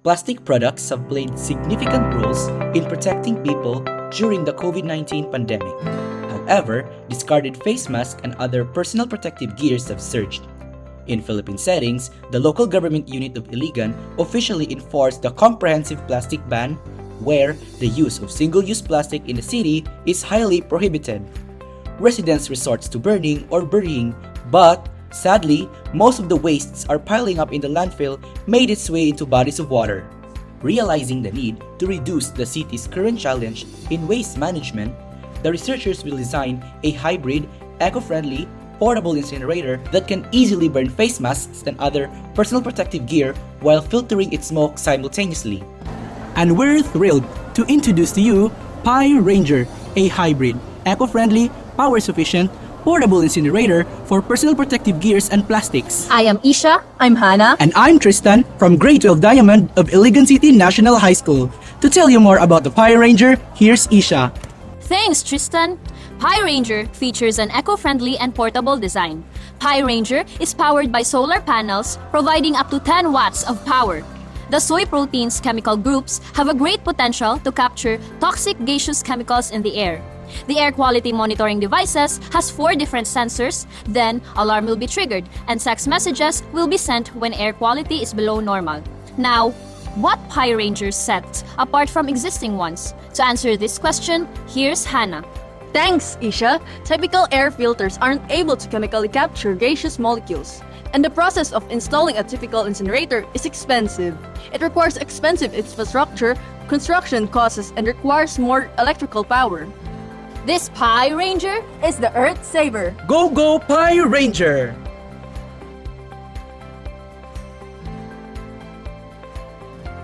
Plastic products have played significant roles in protecting people during the COVID-19 pandemic. However, discarded face masks and other personal protective gears have surged. In Philippine settings, the local government unit of Iligan officially enforced the comprehensive plastic ban, where the use of single-use plastic in the city is highly prohibited. Residents resort to burning or burying, but sadly, most of the wastes are piling up in the landfill made its way into bodies of water. Realizing the need to reduce the city's current challenge in waste management, the researchers will design a hybrid, eco-friendly, portable incinerator that can easily burn face masks and other personal protective gear while filtering its smoke simultaneously. And we're thrilled to introduce to you PYRE-RANGER, a hybrid, eco-friendly, power-sufficient, portable incinerator for personal protective gears and plastics. I am Isha. I'm Hannah. And I'm Tristan from Grade 12 Diamond of Iligan City National High School. To tell you more about the PYRE-RANGER, here's Isha. Thanks, Tristan. PYRE-RANGER features an eco-friendly and portable design. PYRE-RANGER is powered by solar panels, providing up to 10 watts of power. The soy proteins chemical groups have a great potential to capture toxic gaseous chemicals in the air. The air quality monitoring devices has 4 different sensors, then alarm will be triggered and text messages will be sent when air quality is below normal. Now, what PYRE-RANGER sets apart from existing ones? To answer this question, here's Hannah. Thanks, Isha. Typical air filters aren't able to chemically capture gaseous molecules, and the process of installing a typical incinerator is expensive. It requires expensive infrastructure, construction costs, and requires more electrical power. This PYRE-RANGER is the Earth Saver. Go, go, PYRE-RANGER!